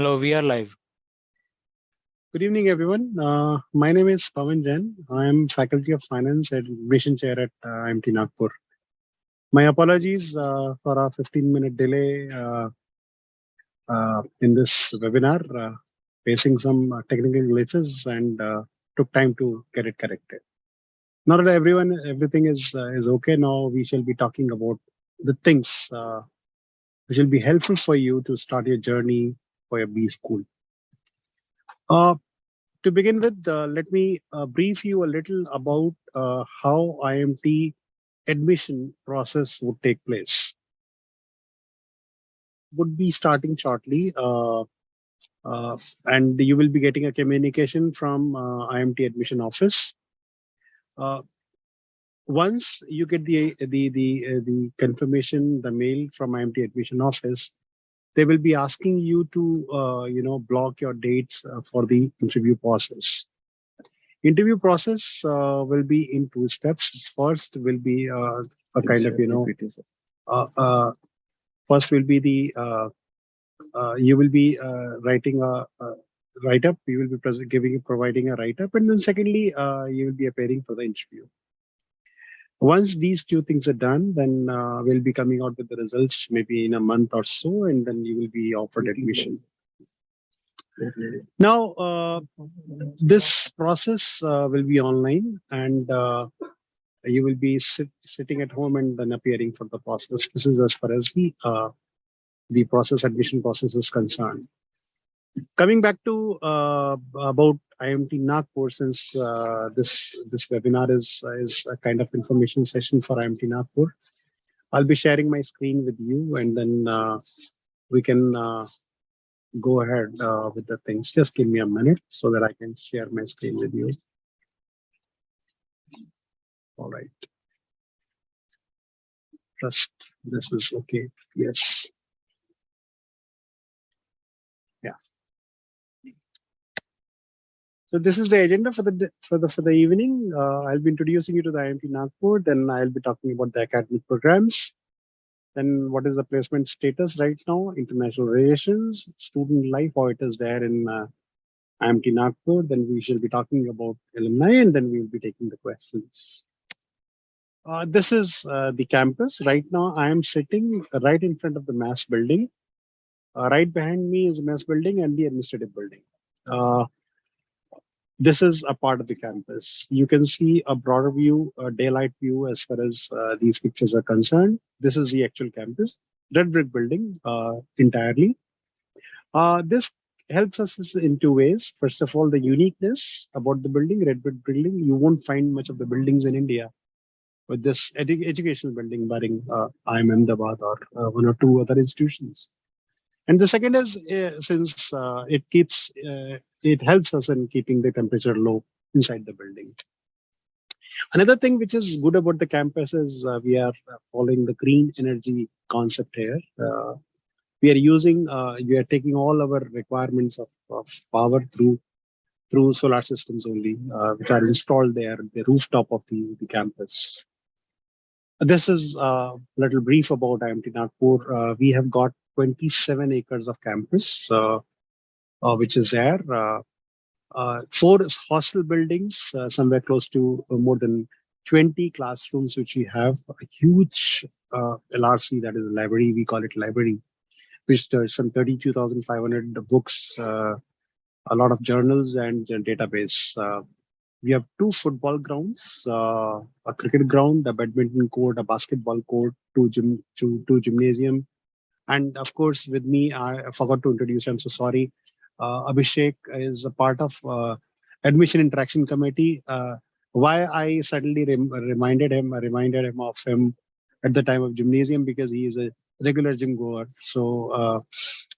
Hello, we are live. Good evening, everyone. My name is Pawan Jain. I am Faculty of Finance and Admission Chair at IMT Nagpur. My apologies for a 15-minute delay in this webinar, facing some technical glitches and took time to get it corrected. Now that everything is okay, now we shall be talking about the things which will be helpful for you to start your journey for your B school. To begin with, let me brief you a little about how IMT admission process would take place. Would be starting shortly, and you will be getting a communication from IMT admission office. Once you get the confirmation, the mail from IMT admission office, they will be asking you to block your dates for the interview process. Interview process will be in two steps. First will be a kind of first will be the you will be writing a write up. You will be providing a write up, and then secondly you will be appearing for the interview. Once these two things are done, then we'll be coming out with the results maybe in a month or so, and then you will be offered admission. Now, this process will be online, and you will be sitting at home and then appearing for the process. This is as far as the admission process is concerned. Coming back to about IMT Nagpur, since this webinar is a kind of information session for IMT Nagpur, I'll be sharing my screen with you, and then we can go ahead with the things. Just give me a minute so that I can share my screen with you. All right. Trust this is okay. Yes. Yeah. So this is the agenda for the evening. I'll be introducing you to the IMT Nagpur. Then I'll be talking about the academic programs. Then what is the placement status right now? International relations, student life, how it is there in IMT Nagpur. Then we shall be talking about alumni, and then we will be taking the questions. This is the campus. Right now, I am sitting right in front of the mass building. Right behind me is the mass building and the administrative building. This is a part of the campus. You can see a broader view, a daylight view as far as these pictures are concerned. This is the actual campus, red brick building entirely. This helps us in two ways. First of all, the uniqueness about the building, red brick building. You won't find much of the buildings in India with this educational building, barring IIM Ahmedabad or one or two other institutions. And the second is since it helps us in keeping the temperature low inside the building. Another thing which is good about the campus is we are following the green energy concept here. We are taking all our requirements of power through solar systems only, which are installed there at the rooftop of the campus. This is a little brief about IMT Nagpur. We have got 27 acres of campus, which is there. 4 hostel buildings, somewhere close to more than 20 classrooms, which we have. A huge LRC, that is a library, we call it library, which there's some 32,500 books, a lot of journals and database. We have 2 football grounds, a cricket ground, a badminton court, a basketball court, two gymnasium. And of course, with me, I forgot to introduce, I'm so sorry. Abhishek is a part of admission interaction committee. Why I suddenly reminded him of him at the time of gymnasium, because he is a regular gym goer. So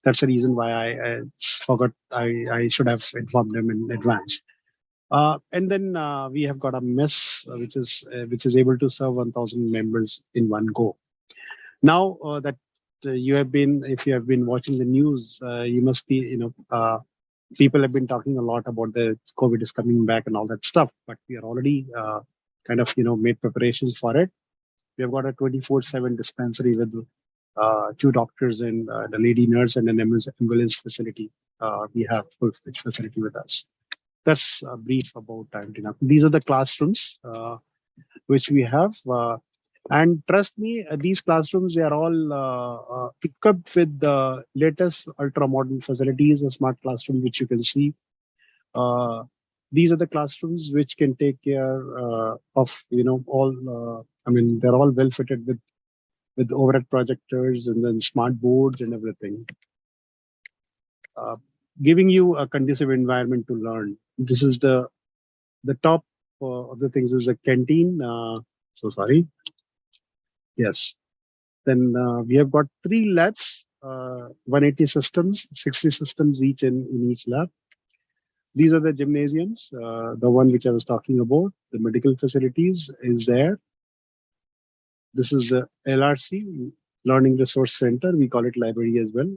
that's the reason why I forgot. I should have informed him in advance. And then we have got a mess which is able to serve 1,000 members in one go. Now that if you have been watching the news, you must be, people have been talking a lot about the COVID is coming back and all that stuff, but we are already kind of, made preparations for it. We have got a 24/7 dispensary with 2 doctors and the lady nurse and an ambulance facility we have full-fledged facility with us. That's a brief about IMT Nagpur. These are the classrooms which we have. And trust me, these classrooms, they are all equipped with the latest ultra-modern facilities, a smart classroom, which you can see. These are the classrooms which can take care of, all, they're all well fitted with overhead projectors and then smart boards and everything, giving you a conducive environment to learn. This is the top of the things is a canteen. So sorry. Yes. Then we have got 3 labs, 180 systems, 60 systems each in each lab. These are the gymnasiums, the one which I was talking about. The medical facilities is there. This is the LRC, Learning Resource Center. We call it library as well.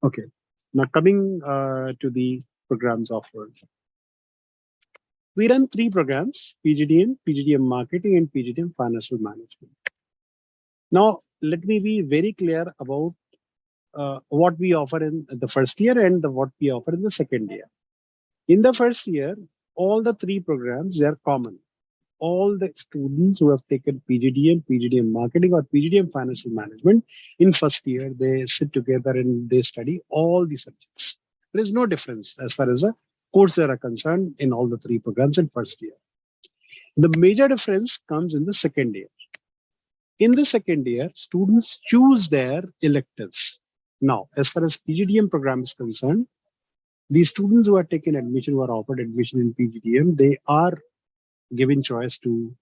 Okay. Now coming to the programs offered. We run 3 programs, PGDM, PGDM Marketing, and PGDM Financial Management. Now, let me be very clear about what we offer in the first year and what we offer in the second year. In the first year, all the 3 programs, they are common. All the students who have taken PGDM, PGDM Marketing, or PGDM Financial Management in first year, they sit together and they study all the subjects. There is no difference as far as the courses are concerned in all the 3 programs in first year. The major difference comes in the second year. In the second year, students choose their electives. Now, as far as PGDM program is concerned, the students who are taken admission, who are offered admission in PGDM, they are given choice to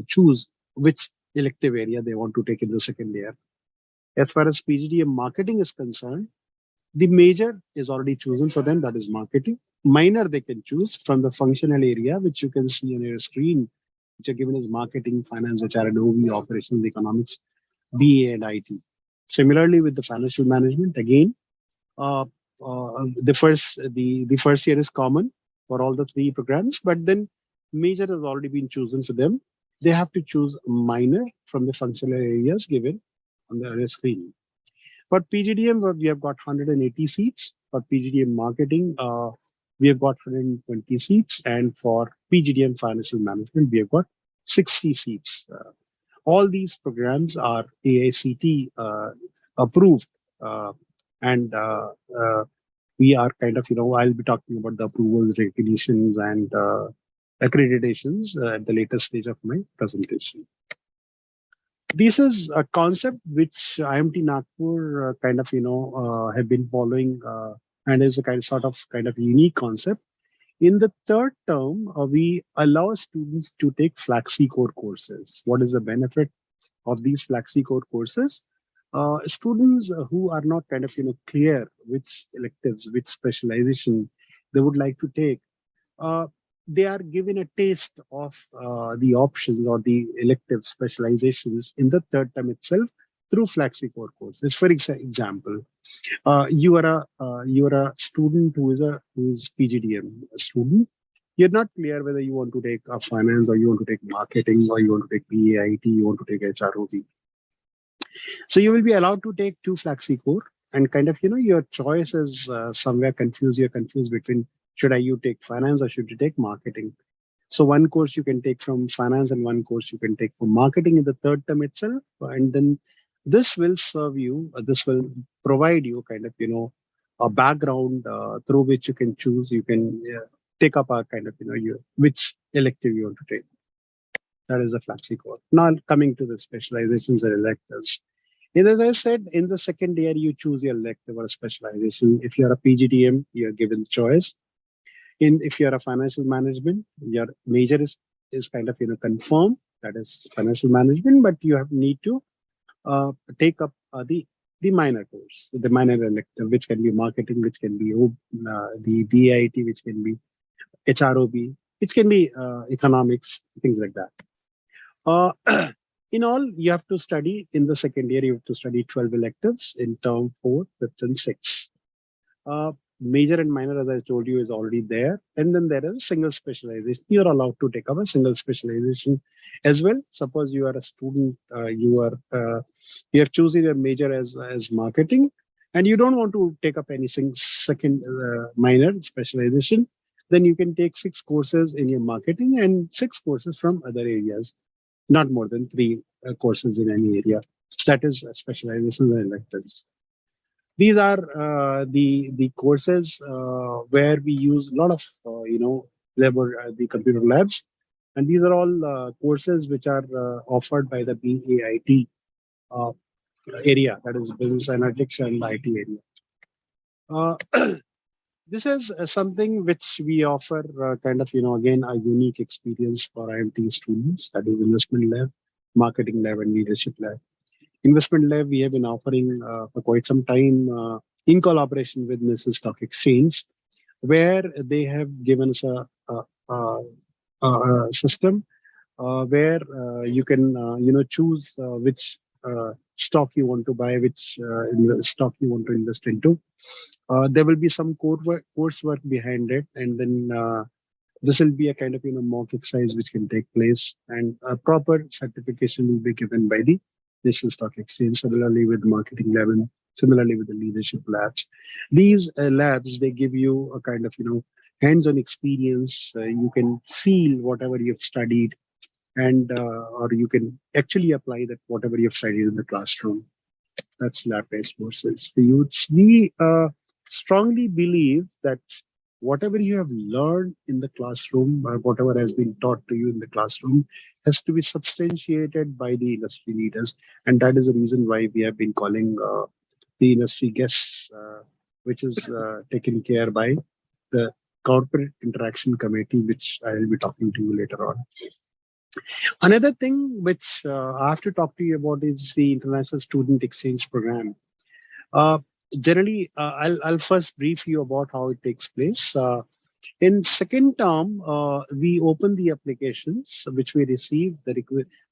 choose which elective area they want to take in the second year. As far as PGDM marketing is concerned, the major is already chosen for them, that is marketing. Minor they can choose from the functional area, which you can see on your screen, which are given as marketing, finance, HR, and OB, operations, economics, BA, and IT. Similarly, with the financial management, again, the first year is common for all the 3 programs, but then major has already been chosen for them. They have to choose minor from the functional areas given on the screen. For PGDM, we have got 180 seats. For PGDM marketing, we have got 120 seats. And for PGDM financial management, we have got 60 seats. All these programs are AICT approved. And we are kind of, I'll be talking about the approvals, recognitions, and accreditations at the later stage of my presentation. This is a concept which IMT Nagpur kind of, have been following and is a kind of unique concept. In the 3rd term, we allow students to take FlexiCore courses. What is the benefit of these FlexiCore courses? Students who are not kind of, clear which electives, which specialization they would like to take, they are given a taste of the options or the elective specializations in the 3rd term itself through FlexiCore courses. For example, you are a student who is PGDM student. You're not clear whether you want to take finance or you want to take marketing or you want to take PAIT, you want to take HROB. So you will be allowed to take 2 FlexiCore and kind of, your choice is somewhere confused. You're confused between should you take finance or should you take marketing? So one course you can take from finance and one course you can take from marketing in the 3rd term itself. And then this will serve you, this will provide you kind of, a background through which you can choose, you can take up a kind of, which elective you want to take. That is a FlexiCore. Now coming to the specializations and electives. And as I said, in the second year, you choose your elective or specialization. If you're a PGDM, you're given choice. If you're a financial management, your major is kind of, confirmed, that is financial management, but you need to take up the minor course, the minor elective, which can be marketing, which can be the BIT, which can be HROB, which can be economics, things like that. In all, you have to study in the second year, you have to study 12 electives in term 4, 5th, and 6th. Major and minor, as I told you, is already there. And then there is a single specialization. You're allowed to take up a single specialization as well. Suppose you are a student, you are choosing a major as marketing, and you don't want to take up any second minor specialization, then you can take 6 courses in your marketing and 6 courses from other areas, not more than 3 courses in any area. That is specializations and electives. These are the courses where we use a lot of the computer labs, and these are all courses which are offered by the BAIT uh, area, that is business analytics and IT area. Uh, this is something which we offer kind of, again, a unique experience for IMT students, that is investment lab, marketing lab, and leadership lab. Investment lab we have been offering for quite some time in collaboration with National Stock Exchange, where they have given us a system where you can choose which stock you want to buy, which stock you want to invest into. There will be some coursework behind it, and then this will be a kind of mock exercise which can take place, and a proper certification will be given by the National Stock Exchange. Similarly with marketing lab, and similarly with the leadership labs. These labs, they give you a kind of hands-on experience. You can feel whatever you've studied, and or you can actually apply that whatever you've studied in the classroom. That's lab-based courses for youths. We strongly believe that whatever you have learned in the classroom, or whatever has been taught to you in the classroom, has to be substantiated by the industry leaders. And that is the reason why we have been calling the industry guests, which is taken care by the Corporate Interaction Committee, which I will be talking to you later on. Another thing which I have to talk to you about is the International Student Exchange Program. Generally, I'll first brief you about how it takes place. In second term, we open the applications which we receive, the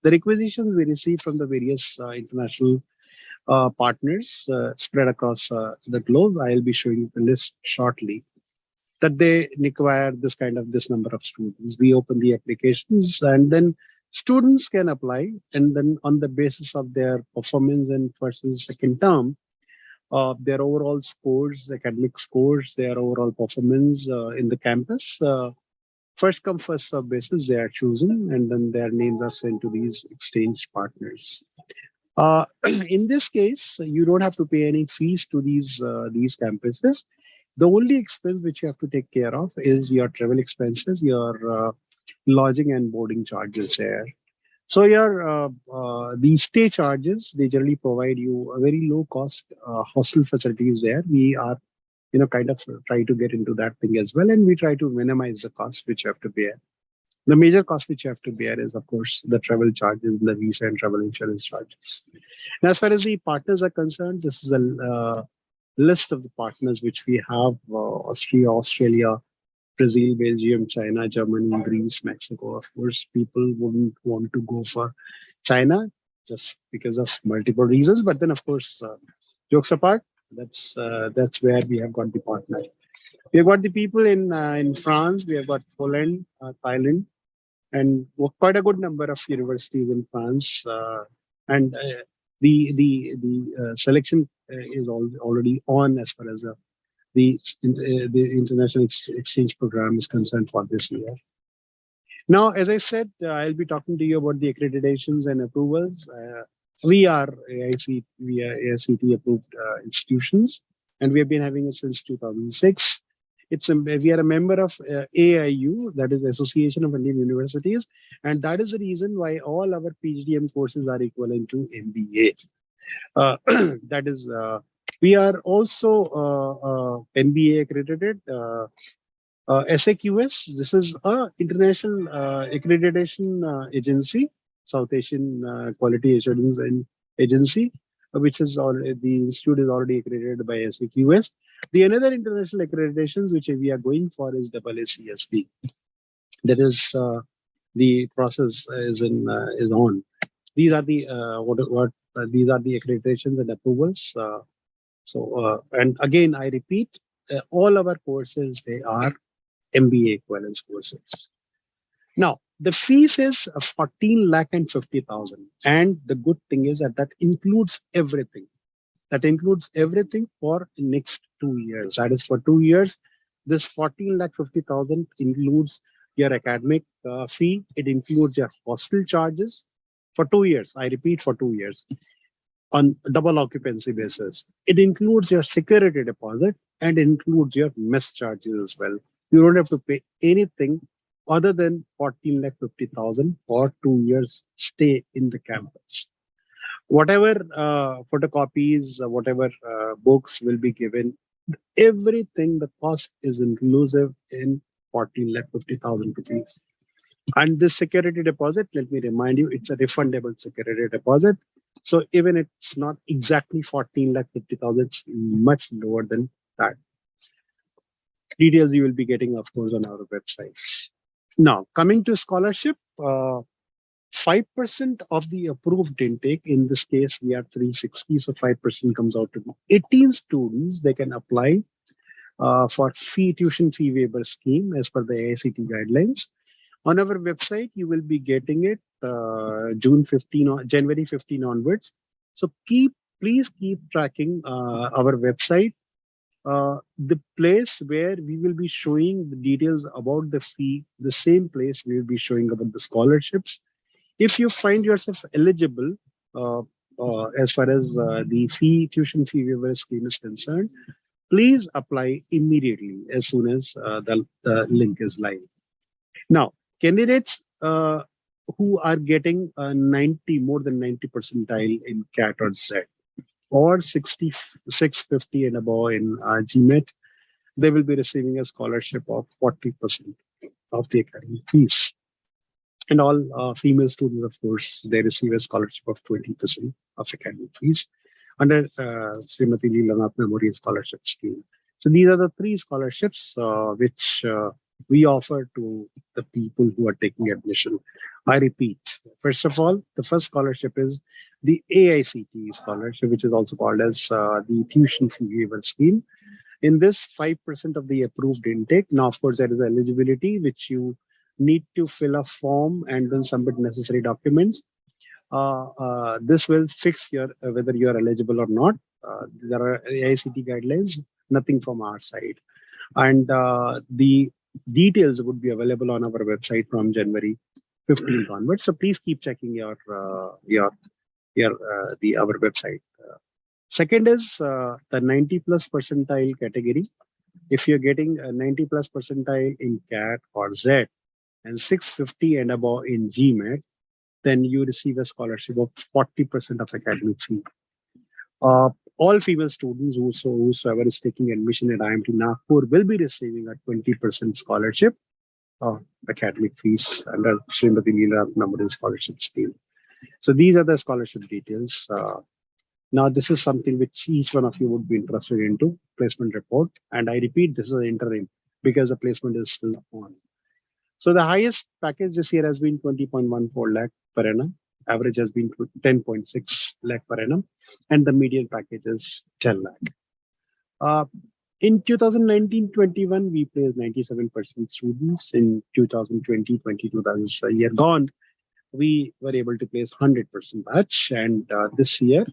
requisitions we receive from the various international partners spread across the globe. I'll be showing you the list shortly, that they require this number of students. We open the applications, and then students can apply, and then on the basis of their performance in first and second term, their overall scores, academic scores, their overall performance in the campus, first come first serve basis, they are chosen, and then their names are sent to these exchange partners. In this case, you don't have to pay any fees to these campuses. The only expense which you have to take care of is your travel expenses, your lodging and boarding charges there. So the stay charges, they generally provide you a very low cost hostel facilities there. We are, kind of try to get into that thing as well, and we try to minimize the cost which you have to bear. The major cost which you have to bear is, of course, the travel charges, the visa and travel insurance charges. And as far as the partners are concerned, this is a list of the partners which we have: Austria, Australia, Brazil, Belgium, China, Germany, Greece, Mexico. Of course, people wouldn't want to go for China just because of multiple reasons. But then, of course, jokes apart, that's where we have got the partner. We have got the people in France. We have got Poland, Thailand, and quite a good number of universities in France. And the selection is already on as far as the international exchange program is concerned for this year. Now, as I said, I'll be talking to you about the accreditations and approvals. We are AICTE approved institutions, and we have been having it since 2006. We are a member of AIU, that is Association of Indian Universities, and that is the reason why all our PGDM courses are equivalent to MBA. That is, we are also MBA accredited. SAQS, this is a international accreditation agency, South Asian Quality Assurance Agency, which is already, the institute is already accredited by SAQS. The another international accreditations which we are going for is AACSB. That is the process is on. These are the these are the accreditations and approvals. And again, I repeat, all our courses, they are MBA equivalence courses. Now, the fees is 14 lakh and 50,000. And the good thing is that includes everything. That includes everything for the next 2 years. That is for 2 years. This 14,50,000 includes your academic fee. It includes your hostel charges for 2 years. I repeat, for 2 years on double occupancy basis. It includes your security deposit and includes your mess charges as well. You don't have to pay anything other than 14,50,000 for 2 years stay in the campus. Whatever photocopies, whatever books will be given, everything, the cost is inclusive in 14,50,000 rupees. And this security deposit, let me remind you, it's a refundable security deposit. So even it's not exactly 14,50,000, it's much lower than that. Details you will be getting, of course, on our website. Now, coming to scholarship, 5% of the approved intake, in this case, we are 360, so 5% comes out to 18 students. They can apply for tuition fee waiver scheme as per the AICTE guidelines. On our website, you will be getting it January 15 onwards. So please keep tracking our website. The place where we will be showing the details about the fee, the same place we will be showing about the scholarships. If you find yourself eligible as far as the tuition fee waiver scheme is concerned, please apply immediately as soon as the link is live. Now, candidates who are getting more than 90 percentile in CAT or Z, or 650 and above in GMAT, they will be receiving a scholarship of 40% of the academic fees. And all female students, of course, they receive a scholarship of 20% of academic fees under Srimati Leela Nath Memorial Scholarship Scheme. So these are the three scholarships which we offer to the people who are taking admission. I repeat, first of all, the first scholarship is the AICTE scholarship, which is also called as the tuition fee waiver scheme. In this, 5% of the approved intake. Now, of course, there is eligibility, which you need to fill a form and then submit necessary documents. This will fix your whether you are eligible or not. There are AICTE guidelines, nothing from our side. And the details would be available on our website from January 15th onwards. So please keep checking our website. Second is the 90 plus percentile category. If you're getting a 90 plus percentile in CAT or Z and 650 and above in GMAT, then you receive a scholarship of 40% of academic fee. All female students whosoever is taking admission at IMT Nagpur will be receiving a 20% scholarship of academic fees under Srimati Leela Nath Memorial Scholarship Scheme. So these are the scholarship details. Now, this is something which each one of you would be interested into, placement report. And I repeat, this is an interim because the placement is still on. So the highest package this year has been 20.14 lakh per annum. Average has been 10.6 lakh per annum. And the median package is 10 lakh. In 2019-21, we placed 97% students. In 2020-22, that is a year gone, we were able to place 100% batch. And this year,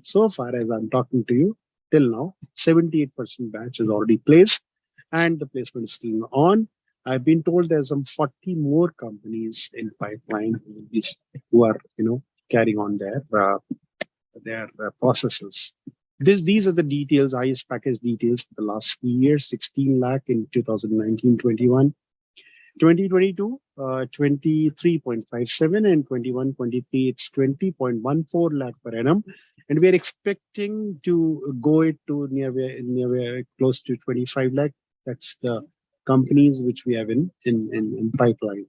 so far as I'm talking to you, till now, 78% batch is already placed and the placement is still on. I've been told there's some 40 more companies in pipeline who are, carrying on their processes. These are the details, highest package details for the last few years: 16 lakh in 2019-21, 2022, 23.57, and 21-23, it's 20.14 lakh per annum. And we are expecting to go it to near close to 25 lakh. That's the companies which we have in pipeline.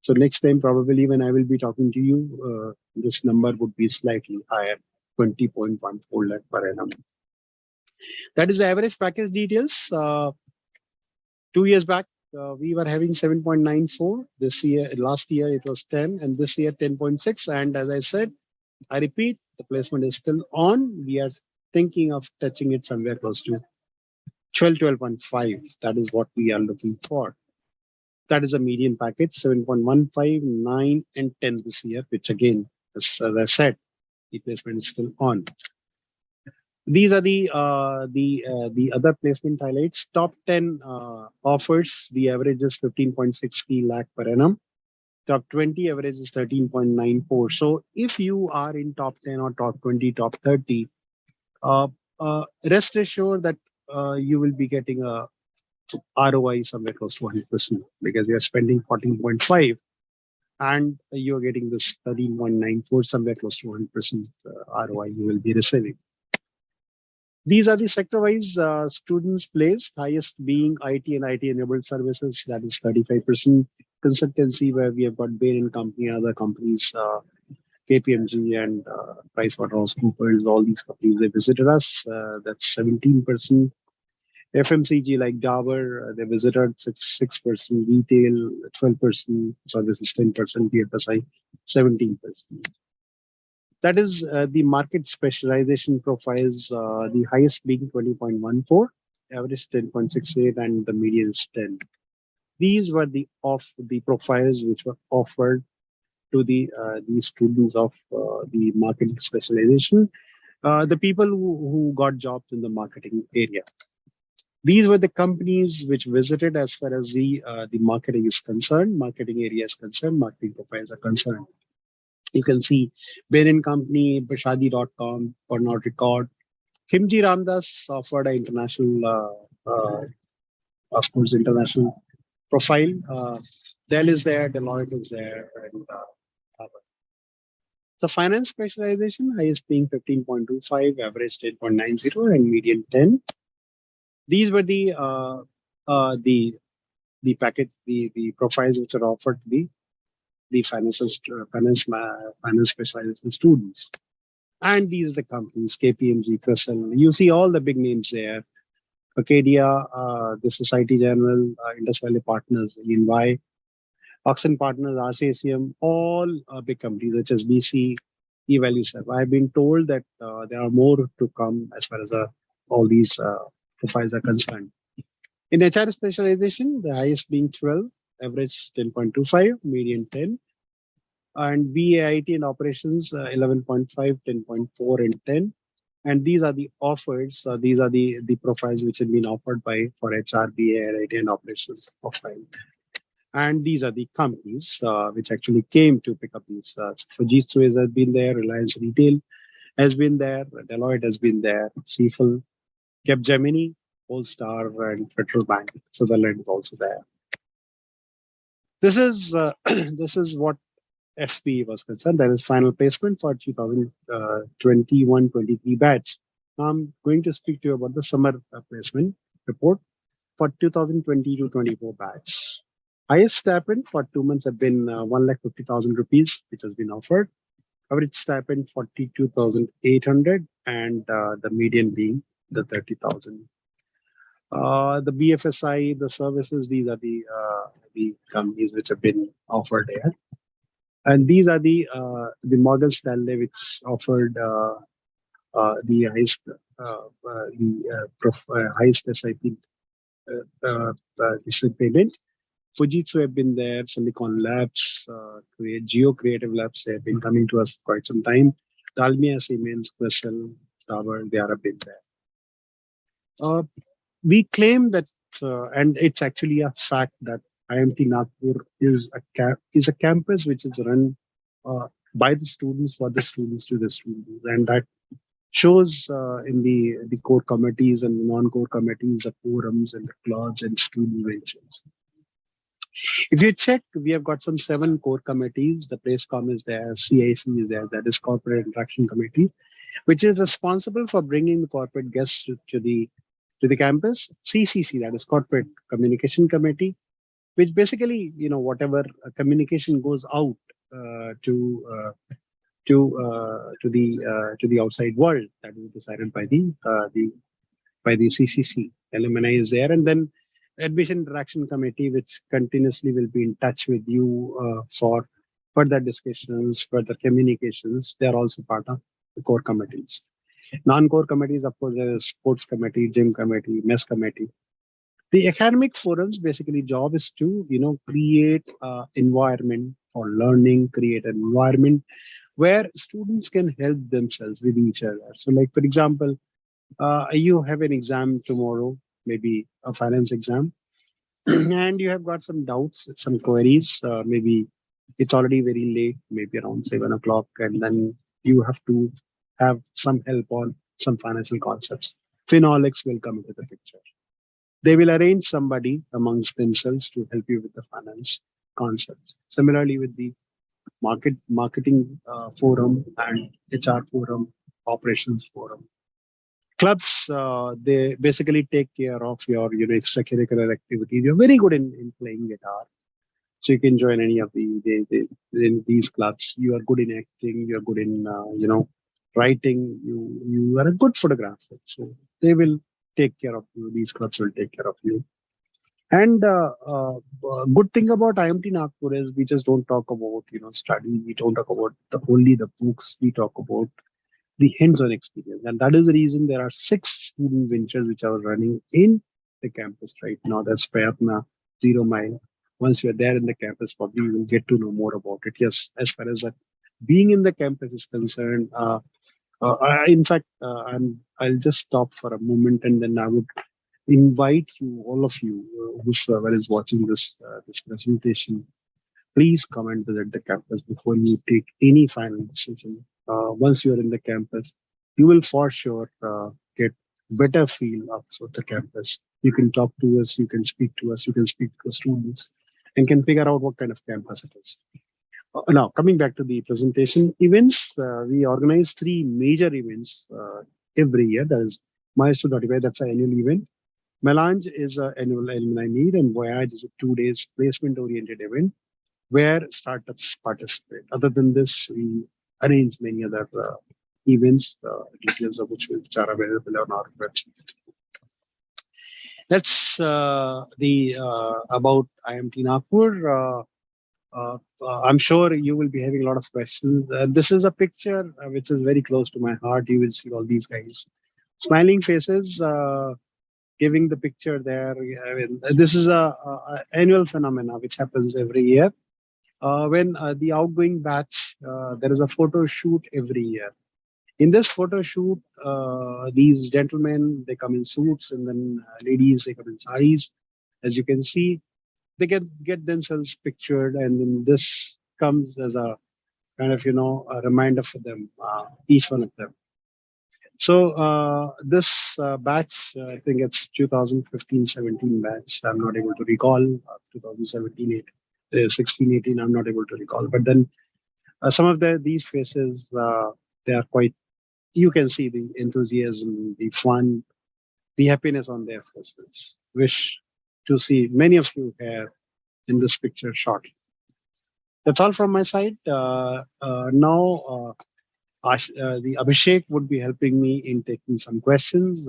So next time, probably when I will be talking to you, this number would be slightly higher, 20.14 lakh per annum. That is the average package details. 2 years back, we were having 7.94. Last year it was 10, and this year 10.6. And as I said, I repeat, the placement is still on. We are thinking of touching it somewhere close to 12.5. That is what we are looking for. That is a median package, 7.15, 9, and 10 this year, which again, as I said, the placement is still on. These are the other placement highlights. Top 10 offers. The average is 15.63 lakh per annum. Top 20 average is 13.94. So if you are in top 10 or top 20, top 30, uh, rest assured that you will be getting a ROI somewhere close to 100% because you're spending 14.5 and you're getting this 13.94, somewhere close to 100% ROI you will be receiving. These are the sector-wise students placed, highest being IT and IT-enabled services, that is 35%. Consultancy, where we have got Bain and Company, other companies, KPMG and PricewaterhouseCoopers, all these companies, they visited us. That's 17%. FMCG like Dabur, they visited 6%, retail 12%, services 10%, BFSI 17%. That is the market specialization profiles, the highest being 20.14, average 10.68, and the median is 10. These were the profiles which were offered to the students of the marketing specialization, the people who got jobs in the marketing area. These were the companies which visited as far as the marketing is concerned, marketing area is concerned, marketing profiles are concerned. You can see Bain and Company, Bashadi.com, Pernod Record. Khimji Ramdas offered an international, of course, international profile. Dell is there, Deloitte is there, and the finance specialization, highest being 15.25, average 10.90, and median 10. These were the package, the profiles which are offered to the finance specialization students. And these are the companies, KPMG, CRISIL. You see all the big names there. Acadia, the Society General, Indus Valley Partners, EY, Oxen Partners, RCACM, all big companies, HSBC, eValueServe. I've been told that there are more to come as far as all these profiles are concerned. In HR specialization, the highest being 12, average 10.25, median 10. And BAIT in operations, 11.5, 10.4, and 10. And these are the offers. These are the profiles which have been offered for HR, BAIT, and operations profile. And these are the companies which actually came to pick up these. Fujitsu has been there, Reliance Retail has been there, Deloitte has been there, CFL, Capgemini, Polestar, and Federal Bank. Sutherland is also there. This is this is what FP was concerned. That is final placement for 2021-23 batch. I'm going to speak to you about the summer placement report for 2020 to 24 batch. Highest stipend for 2 months have been 1,50,000 rupees, which has been offered. Average stipend 42,800, and the median being the 30,000. The BFSI, the services, these are the companies which have been offered here. And these are the Morgan Stanley, which offered the highest SIP payment. Fujitsu have been there, Silicon Labs, Geo Creative Labs, they have been coming to us for quite some time. Dalmia, Siemens, CRISIL, Tower, they have been there. We claim that, and it's actually a fact, that IMT Nagpur is a campus which is run by the students, for the students, to the students, and that shows in the core committees and the non-core committees, the forums and the clubs and student ventures. If you check, we have got some 7 core committees. The PLACECOM is there, CIC is there, that is Corporate Interaction Committee, which is responsible for bringing the corporate guests to the campus. CCC, that is Corporate Communication Committee, which basically, whatever communication goes out to the outside world, that is decided by the CCC. Alumni is there, and then Admission Interaction Committee, which continuously will be in touch with you for further discussions, further communications. They are also part of the core committees. Non-core committees, of course, there is Sports Committee, Gym Committee, Mess Committee. The academic forums, basically job is to create environment for learning, create an environment where students can help themselves with each other. So, like, for example, You have an exam tomorrow, maybe a finance exam, and you have got some doubts, some queries. Maybe it's already very late, maybe around 7 o'clock, and then you have to have some help on some financial concepts. Phenolics will come into the picture. They will arrange somebody amongst themselves to help you with the finance concepts. Similarly, with the marketing forum and HR forum, operations forum. Clubs, they basically take care of your extracurricular activities. You're very good in playing guitar, so you can join any of in these clubs. You are good in acting. You are good in writing. You are a good photographer, so they will take care of you. These clubs will take care of you. And good thing about IMT Nagpur is we just don't talk about study. We don't talk about only the books. We talk about the hands-on experience, and that is the reason there are 6 student ventures which are running in the campus right now. That's Prayatna, Zero Mile. Once you're there in the campus, probably you will get to know more about it. Yes, as far as being in the campus is concerned, in fact, I'll just stop for a moment, and then I would invite you, all of you, whosoever is watching this presentation, please come and visit the campus before you take any final decision. Once you are in the campus, you will for sure get better feel of the campus. You can talk to us, you can speak to us, you can speak to the students, and can figure out what kind of campus it is. Now, coming back to the presentation, events, we organize 3 major events every year. That is Maestro 35, that's an annual event. Melange is an annual alumni meet, and Voyage is a 2 days placement-oriented event where startups participate. Other than this, we arrange many other events, details of which are available on our website. That's the about IMT Nagpur. I'm sure you will be having a lot of questions. This is a picture which is very close to my heart. You will see all these guys smiling faces, giving the picture there. I mean, this is a annual phenomena which happens every year. When the outgoing batch, there is a photo shoot every year. In this photo shoot, these gentlemen, they come in suits, and then ladies, they come in saris. As you can see, they get themselves pictured, and then this comes as a kind of a reminder for them, each one of them. So this batch, I think it's 2015-17 batch. I'm not able to recall 2017 16, 18. I'm not able to recall. But then some of these faces, they are quite. You can see the enthusiasm, the fun, the happiness on their faces. Wish to see many of you here in this picture shortly. That's all from my side. Now, the Abhishek would be helping me in taking some questions.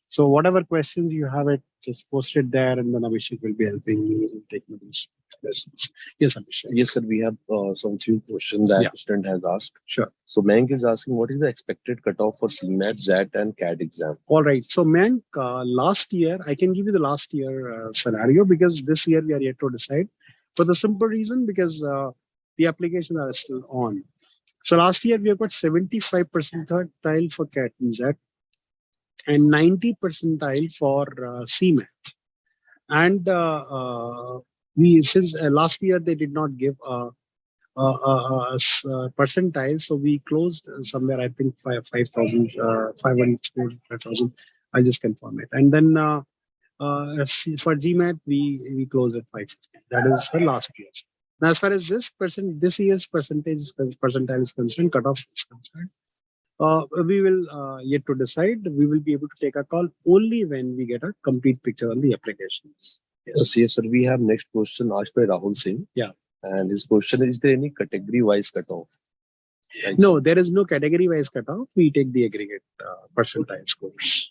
So whatever questions you have, it just post it there, and then Abhishek will be helping me in taking these questions. Yes, Abhishek. Yes, sir. We have some few questions that student has asked. Sure. So Mayank is asking, what is the expected cutoff for CMAT, ZAT, and CAT exam? All right. So Mayank, last year, I can give you the last year scenario, because this year we are yet to decide. For the simple reason, because the applications are still on. So last year we have got 75 percentile for CAT and ZAT, and 90 percentile for CMAT. And we since last year they did not give a percentile, so we closed somewhere, I think 5,000, 5,000. I just confirm it. And then for GMAT we closed at 5. That is for last year. Now, as far as this year's percentile is concerned, cutoff is concerned, we will yet to decide. We will be able to take a call only when we get a complete picture on the applications. Yes, sir. We have next question asked by Rahul Singh. Yeah. And his question is there any category-wise cutoff? No, there is no category-wise cutoff. We take the aggregate percentile scores.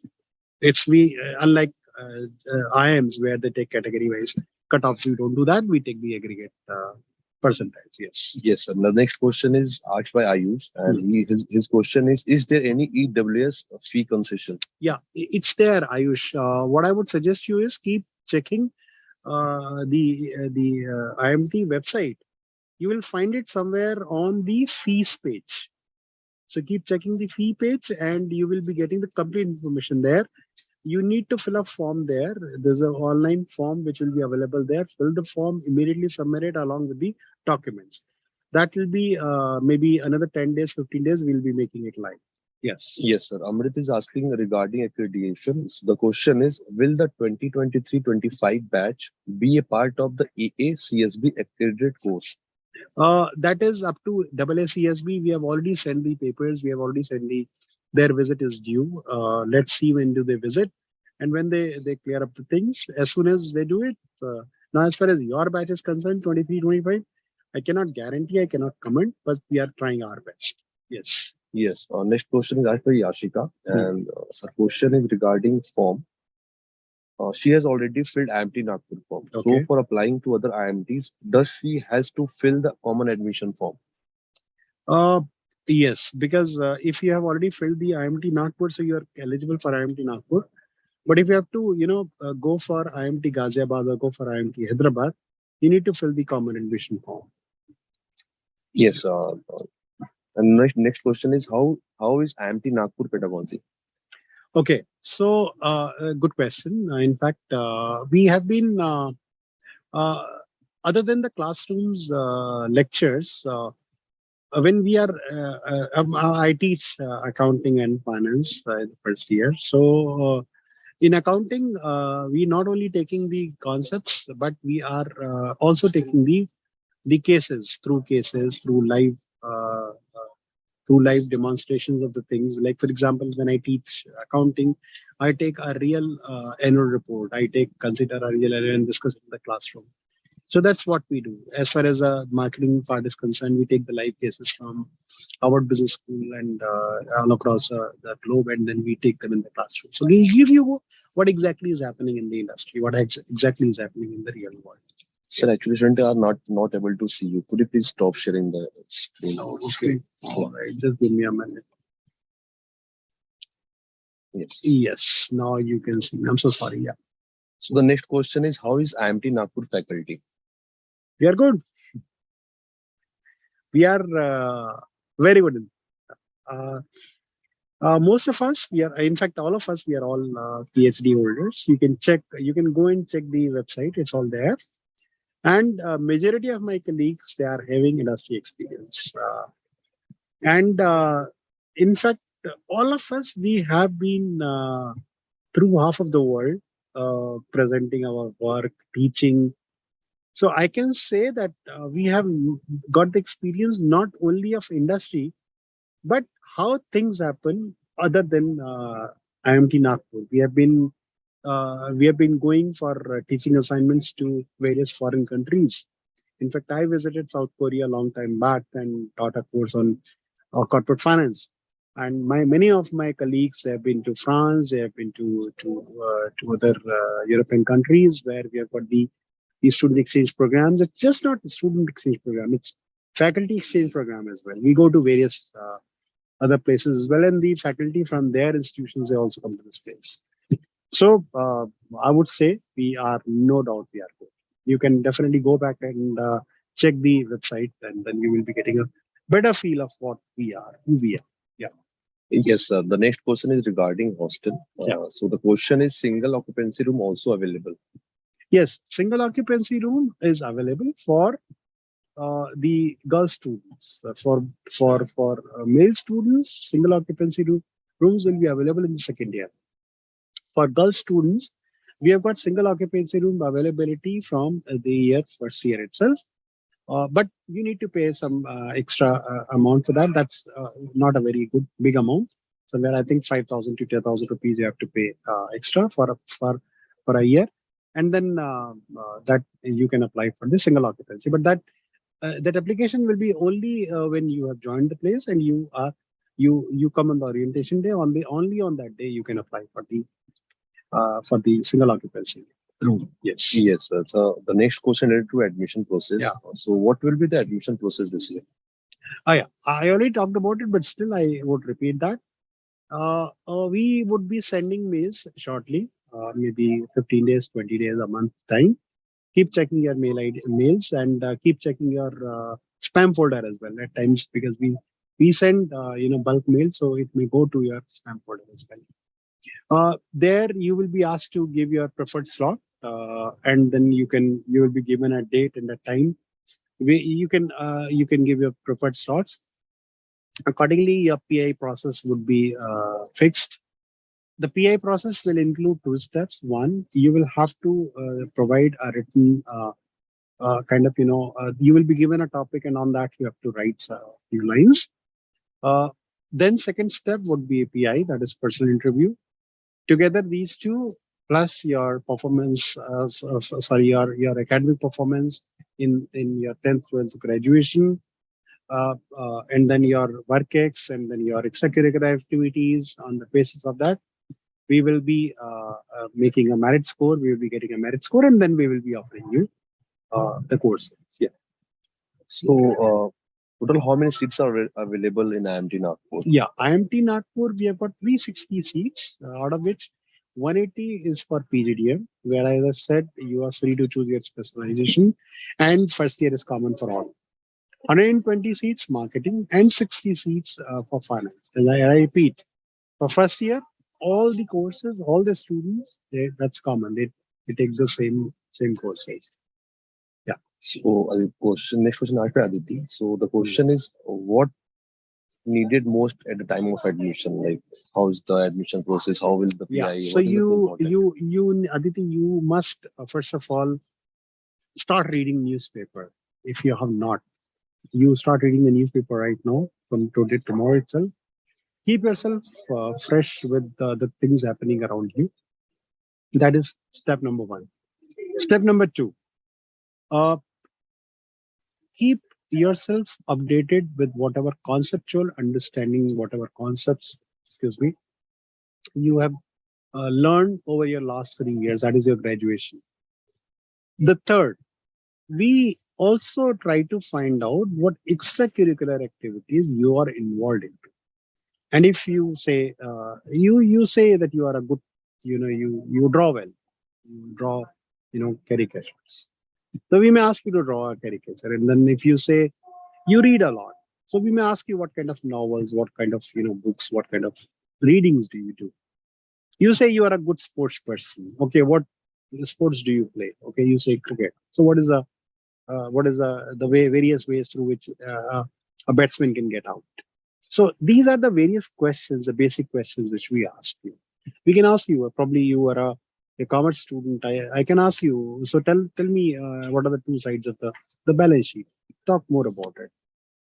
It's unlike IIMs where they take category-wise cutoffs. We don't do that. We take the aggregate percentiles. Yes. Yes, sir. The next question is asked by Ayush, and his question is there any EWS fee concession? Yeah, it's there, Ayush. What I would suggest you is keep checking the IMT website. You will find it somewhere on the fees page. So keep checking the fee page and you will be getting the complete information there. You need to fill a form there. There's an online form which will be available there. Fill the form, immediately submit it along with the documents. That will be maybe another 10 days, 15 days, we'll be making it live. Yes. Yes, sir. Amrit is asking regarding accreditation. So the question is, will the 2023-25 batch be a part of the AACSB accredited course? That is up to AACSB. We have already sent the papers. We have already sent their visit is due. Let's see when do they visit. And when they clear up the things, as soon as they do it. Now, as far as your batch is concerned, 23-25, I cannot guarantee, I cannot comment, but we are trying our best. Yes. Yes. Next question is asked by Yashika, and the question is regarding form. She has already filled IMT Nagpur form. Okay. So for applying to other IMTs, does she has to fill the common admission form? Yes, because if you have already filled the IMT Nagpur, so you are eligible for IMT Nagpur. But if you have to, go for IMT Ghaziabad or go for IMT Hyderabad, you need to fill the common admission form. Yes. And next question is how is IMT Nagpur pedagogy? Okay, so good question. In fact, we have been other than the classrooms lectures. When we are, I teach accounting and finance in the first year. So in accounting, we not only taking the concepts, but we are also taking the cases, through live demonstrations of the things. Like for example, when I teach accounting, I take a real annual report. Consider a real annual and discuss it in the classroom. So that's what we do. As far as the marketing part is concerned, we take the live cases from Harvard Business School and all across the globe, and then we take them in the classroom. So we give you what exactly is happening in the industry, what exactly is happening in the real world. Sir, actually, students are not able to see you. Could you please stop sharing the screen? Okay. All right. Just give me a minute. Yes. Yes. Now you can see. I'm so sorry. Yeah. So the next question is, how is IMT Nagpur faculty? We are good. We are very good. Most of us, in fact, all of us, we are all PhD holders. You can go and check the website. It's all there. And majority of my colleagues, they are having industry experience. And in fact, all of us, we have been through half of the world presenting our work, teaching. So I can say that we have got the experience not only of industry, but how things happen other than IMT Nagpur. We have been going for teaching assignments to various foreign countries. In fact, I visited South Korea a long time back and taught a course on corporate finance. And many of my colleagues have been to France. They have been to other European countries where we have got the student exchange programs. It's just not the student exchange program; it's faculty exchange program as well. We go to various other places as well, and the faculty from their institutions they also come to this place. So I would say we are no doubt we are good. You can definitely go back and check the website, and then you will be getting a better feel of what we are, who we are. Yeah. Yes, sir. The next question is regarding hostel. So the question is, single occupancy room also available? Yes, single occupancy room is available for the girl students. For male students, single occupancy rooms will be available in the second year. For girl students, we have got single occupancy room availability from the year first year itself. But you need to pay some extra amount for that. That's not a very big amount. Somewhere I think 5,000 to 10,000 rupees you have to pay extra for a year, and then that you can apply for the single occupancy. But that application will be only when you have joined the place and you come on the orientation day. Only on that day you can apply for the single occupancy room. Yes. Yes, sir. So the next question related to admission process. Yeah. So what will be the admission process this year? Yeah, I already talked about it, but still I would repeat that. We would be sending mails shortly, maybe 15 days, 20 days, a month time. Keep checking your mails and keep checking your spam folder as well at times, because we We send bulk mail, so it may go to your spam folder as well. There you will be asked to give your preferred slot, and then you will be given a date and a time. You can give your preferred slots. Accordingly, your PI process would be fixed. The PI process will include two steps. One, you will have to provide a written you will be given a topic, and on that you have to write a few lines. Then second step would be a PI, that is personal interview. Together, these two plus your performance, your academic performance in your 10th, 12th graduation, and then your work ex, and then your extracurricular activities. On the basis of that, we will be making a merit score. We will be getting a merit score, and then we will be offering you the courses. Yeah. So, total how many seats are available in IMT Nagpur? Yeah, IMT Nagpur, we have got 360 seats, out of which 180 is for PGDM, where, as I said, you are free to choose your specialization, and first year is common for all. 120 seats marketing, and 60 seats for finance. And I repeat, for first year, all the courses, all the students, that's common. They take the same courses. Yeah. So, next question, after Aditi. So, the question is, what needed most at the time of admission? Like, how is the admission process? How will the PI? Yeah. So you Aditi, you must first of all start reading newspaper. If you have not, you start reading the newspaper right now from today, tomorrow itself. Keep yourself fresh with the things happening around you. That is step number one. Step number two, keep yourself updated with whatever conceptual understanding, whatever concepts, you have learned over your last 3 years. That is your graduation. The third, we also try to find out what extracurricular activities you are involved in. And if you say you say that you are a good, you draw well, you draw, caricatures. So we may ask you to draw a caricature, and then if you say you read a lot, so we may ask you what kind of novels, what kind of books, what kind of readings do you do. You say you are a good sports person. Okay, what sports do you play? Okay, you say cricket. So what is the various ways through which a batsman can get out? So these are the various questions, the basic questions which we ask you. We can ask you, probably you are a commerce student. I can ask you, so tell me what are the two sides of the balance sheet? Talk more about it.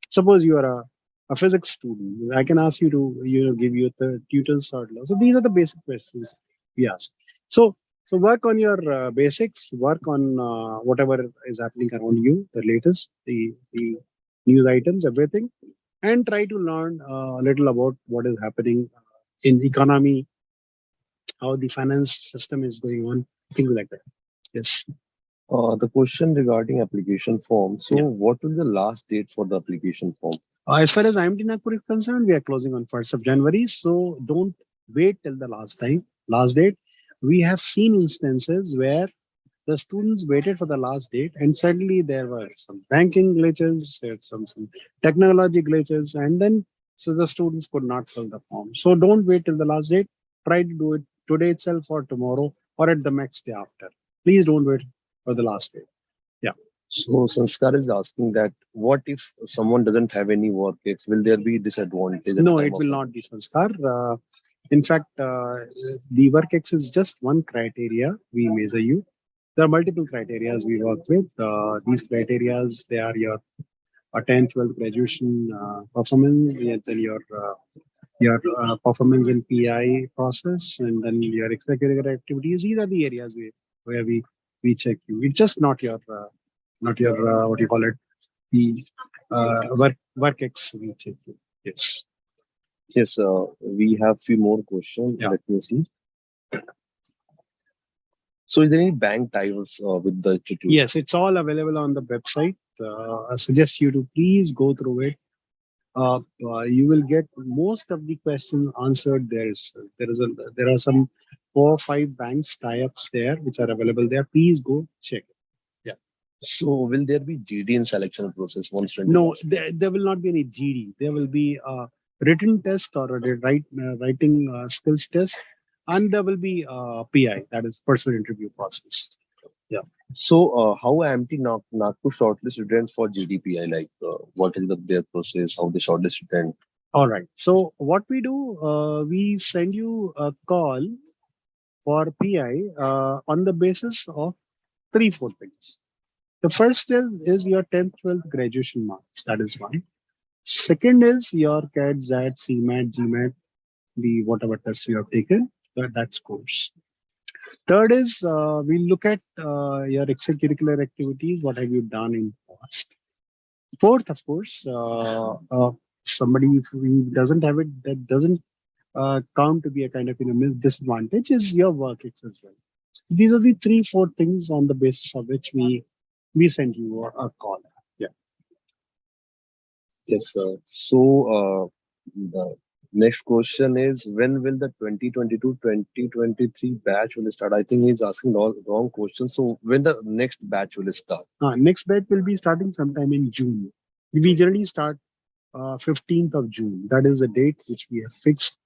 Suppose you are a physics student. I can ask you to give you the tutor's law. So these are the basic questions we ask. So work on your basics, work on whatever is happening around you, the latest, the news items, everything, and try to learn a little about what is happening in economy, how the finance system is going on, things like that. Yes. The question regarding application form. So, what will the last date for the application form? As far as IMT Nagpur is concerned, we are closing on 1st of January. So don't wait till the last date. We have seen instances where the students waited for the last date, and suddenly there were some banking glitches, there some technology glitches, and then so the students could not fill the form. So don't wait till the last date. Try to do it today itself, or tomorrow, or at the next day after. Please don't wait for the last day. Yeah. So Sanskar is asking that what if someone doesn't have any work? If will there be disadvantage? No, it will not be, Sanskar. In fact, the work X is just one criteria we measure you. There are multiple criteria we work with. These criteria, they are your 10th, 12th graduation performance, and then your performance in PI process, and then your extracurricular activities. These are the areas where we check you. It's just not your what do you call it, the work X we check you. Yes. Yes, we have few more questions. Yeah. Let me see. So, is there any bank ties with the institute? Yes, it's all available on the website. I suggest you to please go through it. You will get most of the questions answered. There are some 4 or 5 banks tie-ups there which are available there. Please go check. Yeah. So will there be GD in selection process once student No, pass? there will not be any GD. There will be a written test or a writing skills test, and there will be PI, that is personal interview process. Yeah. So how empty Nagpur shortlist students for GDPI? Like what is their process? How they shortlist student? All right. So what we do, we send you a call for PI on the basis of three, four things. The first is your 10th, 12th graduation marks. That is one. Second is your CAT, ZAT, CMAT, GMAT, the whatever test you have taken, that scores. Third is we look at your extracurricular activities. What have you done in past? Fourth, of course, somebody who doesn't have it, that doesn't count to be a kind of disadvantage, is your work ethics as well. These are the three, four things on the basis of which we send you a call. Yeah. Yes, sir. So the next question is when will the 2022-2023 batch will start? I think he's asking all wrong question. So when the next batch will start? Next batch will be starting sometime in June. We generally start 15th of June. That is the date which we have fixed.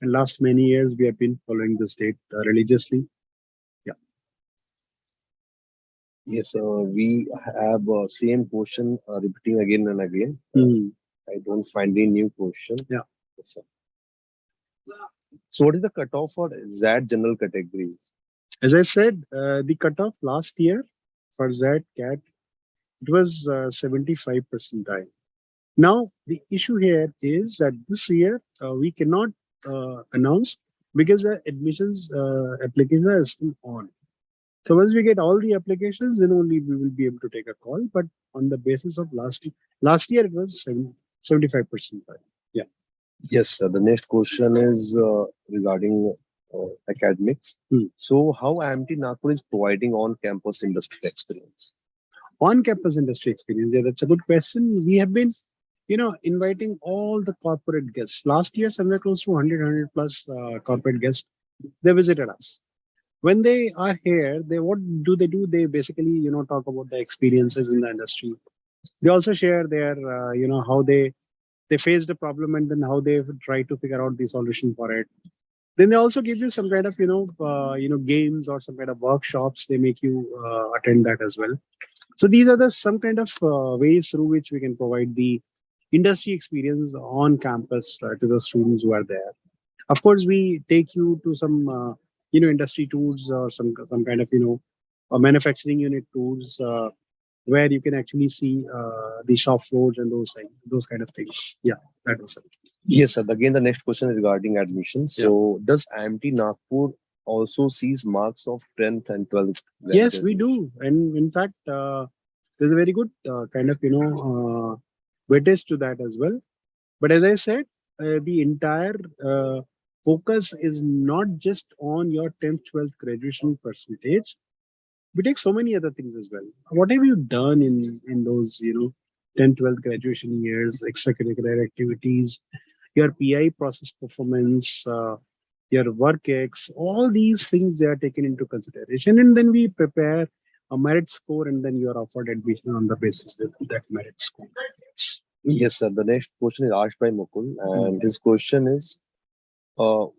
And last many years, we have been following this date religiously. Yeah. Yes, we have same question repeating again and again. Mhm. I don't find any new question. Yeah. Yes, sir. So what is the cutoff for ZAT general categories? As I said, the cutoff last year for ZAT CAT, it was 75 percentile. Now, the issue here is that this year we cannot announce because the admissions applications are still on. So once we get all the applications, then only we will be able to take a call. But on the basis of last year it was 75%. Yeah. Yes, sir. The next question is regarding academics. So how IMT Nagpur is providing on-campus industry experience? On-campus industry experience. Yeah, that's a good question. We have been, inviting all the corporate guests. Last year, somewhere close to 100 plus corporate guests, they visited us. When they are here, what do they do? They basically, talk about the experiences in the industry. They also share their, how they faced a problem and then how they try to figure out the solution for it. Then they also give you some kind of, games or some kind of workshops. They make you attend that as well. So these are the some kind of ways through which we can provide the industry experience on campus to the students who are there. Of course, we take you to some industry tours or some kind of manufacturing unit tours where you can actually see the shop floors and those kind of things. Yeah, that was it. Yes, sir. Again, the next question is regarding admissions. So does IMT Nagpur also sees marks of 10th and 12th? Yes, we do, and in fact, there's a very good kind of weightage to that as well. But as I said, the entire focus is not just on your 10th, 12th graduation percentage. We take so many other things as well. What have you done in those 10th, 12th graduation years, extracurricular activities, your PI process performance, your work ex, all these things they are taken into consideration, and then we prepare a merit score, and then you are offered admission on the basis of that merit score. Yes, sir. The next question is asked by Mukul, and his question is,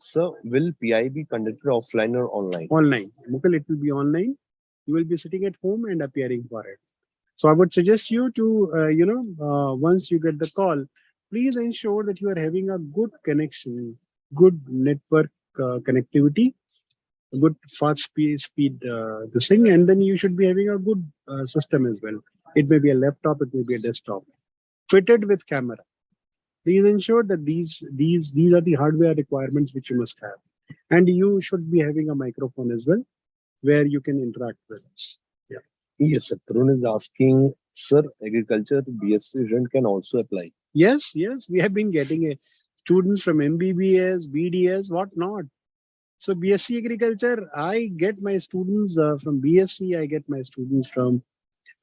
sir, will PI be conducted offline or online? Online. Mukul, it will be online. You will be sitting at home and appearing for it. So I would suggest you to, once you get the call, please ensure that you are having a good connection, good network connectivity, good fast speed this thing, and then you should be having a good system as well. It may be a laptop, it may be a desktop, fitted with camera. Please ensure that these are the hardware requirements which you must have, and you should be having a microphone as well, where you can interact with us. Yeah. Yes, sir. Tarun is asking, sir, agriculture BSc student can also apply. Yes, we have been getting students from MBBS, BDS, what not. So BSc agriculture, I get my students from BSc, I get my students from,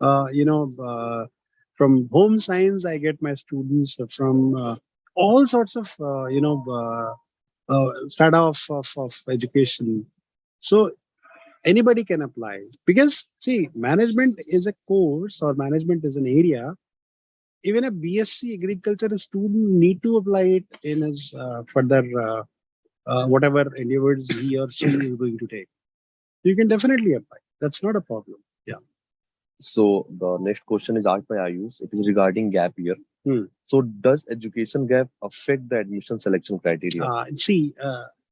uh, you know, uh, from home science, I get my students from all sorts of, strata of education. So Anybody can apply, because see, management is a course or management is an area. Even a BSc agriculture student need to apply it in his further whatever endeavors he or she is going to take. You can definitely apply. That's not a problem. Yeah. So the next question is asked by Ayush. It is regarding gap year. Hmm. So does education gap affect the admission selection criteria? See,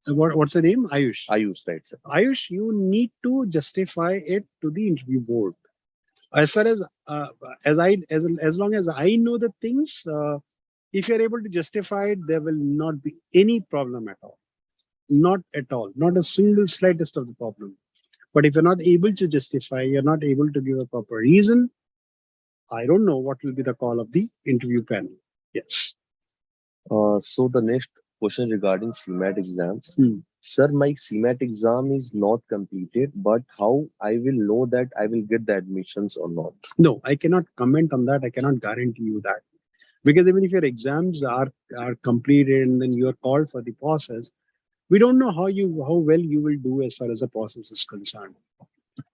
what's the name? Ayush. Ayush, right, sir? Ayush, you need to justify it to the interview board. As far as long as I know the things, if you're able to justify it, there will not be any problem at all. Not at all. Not a single slightest of the problem. But if you're not able to justify, you're not able to give a proper reason, I don't know what will be the call of the interview panel. Yes. So the next question regarding CMAT exams. Hmm. Sir, my CMAT exam is not completed, but how I will know that I will get the admissions or not? No, I cannot comment on that. I cannot guarantee you that. Because even if your exams are completed and then you are called for the process, we don't know how well you will do as far as the process is concerned.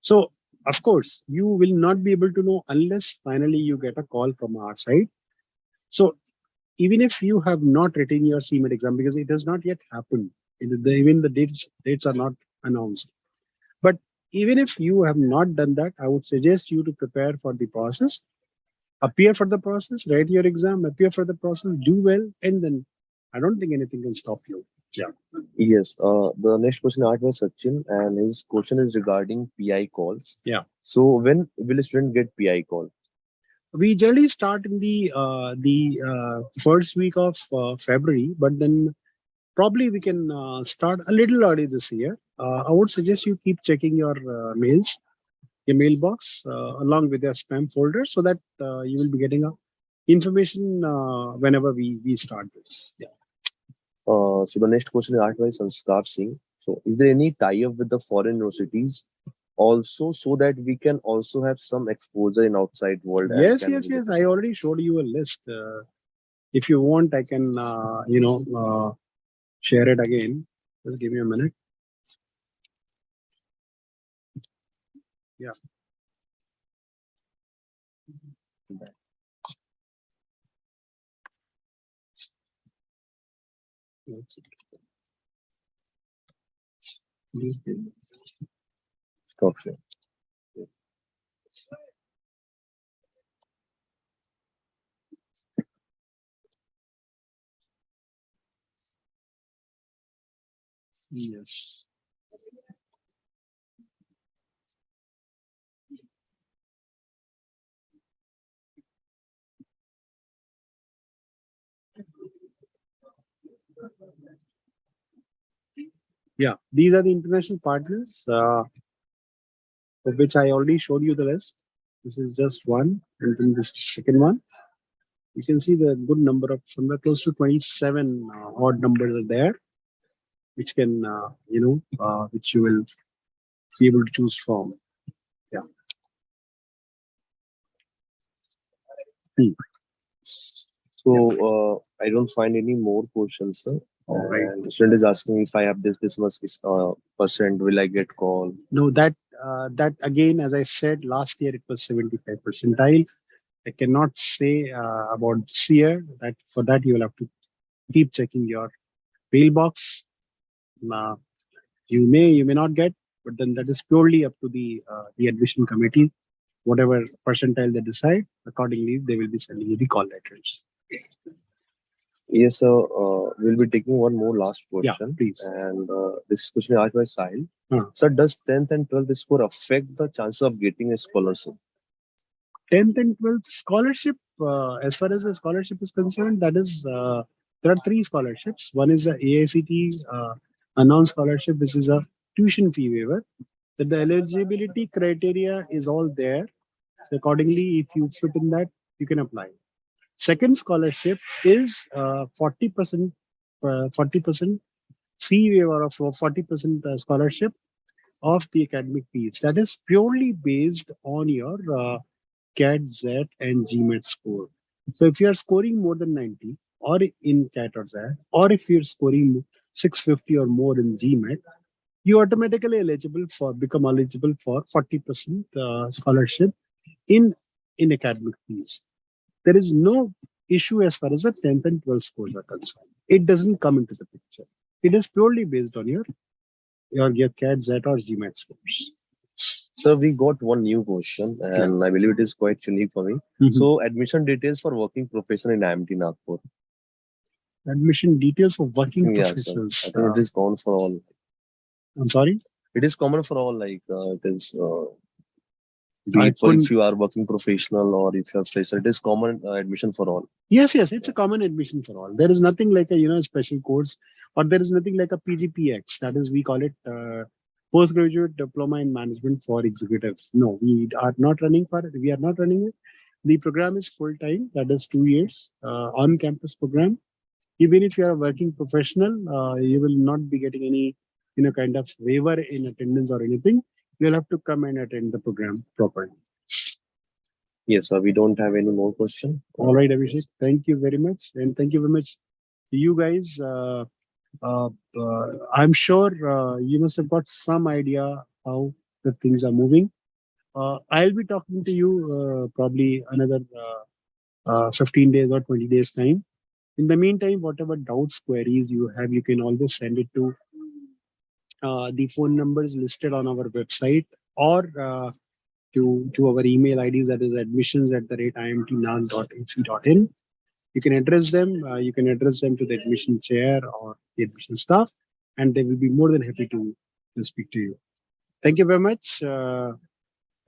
So of course you will not be able to know unless finally you get a call from our side. So even if you have not written your CMAT exam, because it has not yet happened, even the dates are not announced. But even if you have not done that, I would suggest you to prepare for the process, appear for the process, write your exam, appear for the process, do well, and then I don't think anything can stop you. Yeah. Yes. The next question asked by Sachin, and his question is regarding PI calls. Yeah. So when will a student get PI call? We generally start in the first week of February, but then probably we can start a little early this year. I would suggest you keep checking your mails, your mailbox, along with your spam folder, so that you will be getting information whenever we start this. Yeah. So the next question is asked by Sanskar Singh. So is there any tie-up with the foreign universities also, so that we can also have some exposure in outside world? And Yes, can yes, visit yes. I already showed you a list. If you want, I can, share it again. Just give me a minute. Yeah. Stop here. Yes. Yeah, these are the international partners, of which I already showed you the list. This is just one, and then this second one. You can see the good number of somewhere close to 27 odd numbers are there, which can, which you will be able to choose from. Yeah. So I don't find any more questions, sir. Right. And the student is asking if I have this much percent, will I get call? No, that again, as I said last year, it was 75 percentile. I cannot say about this year. That for that you will have to keep checking your mailbox. Uh, you may not get, but then that is purely up to the admission committee. Whatever percentile they decide, accordingly they will be sending you the call letters. Yes, sir. We'll be taking one more last Yeah, question. please. And this question is asked by Sahil. Huh. Sir, does 10th and 12th score affect the chance of getting a scholarship? 10th and 12th scholarship, as far as the scholarship is concerned, that is, there are three scholarships. One is the AICT announced scholarship, which is a tuition fee waiver. That the eligibility criteria is all there. So accordingly, if you fit in that, you can apply. Second scholarship is 40% 40% fee waiver of 40% scholarship of the academic fees. That is purely based on your CAT, ZET, and GMAT score. So if you are scoring more than 90, or in CAT or ZET, or if you're scoring 650 or more in GMAT, you automatically become eligible for 40% scholarship in academic fees. There is no issue as far as the 10th and 12th scores are concerned. It doesn't come into the picture. It is purely based on your CAT, ZET or GMAT scores. So we got one new question, and I believe it is quite unique for me. Mhm. So admission details for working professional in IMT Nagpur. Admission details for working Yeah, sir. professionals. I think it is common for all. I'm sorry. It is common for all. Like it is. I Be it for couldn't. if you are working professional or if you are fresher, it is common admission for all. Yes, it's a common admission for all. There is nothing like a special course, or there is nothing like a PGPX. That is, we call it postgraduate diploma in management for executives. No, we are not running for it. We are not running it. The program is full time. That is 2 years on campus program. Even if you are a working professional, you will not be getting any kind of waiver in attendance or anything. You'll have to come and attend the program properly. Yes, sir. We don't have any more question. All right, Abhishek. Thank you very much, and thank you very much to you guys. I'm sure you must have got some idea how the things are moving. I'll be talking to you probably another 15 days or 20 days time. In the meantime, whatever doubts, queries you have, you can always send it to the phone numbers listed on our website or to our email IDs, that is admissions@imtnag.ac.in. You can address them. You can address them to the admission chair or the admission staff, and they will be more than happy to speak to you. Thank you very much. Have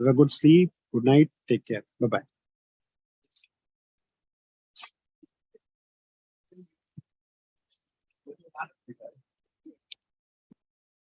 a good sleep. Good night. Take care. Bye bye.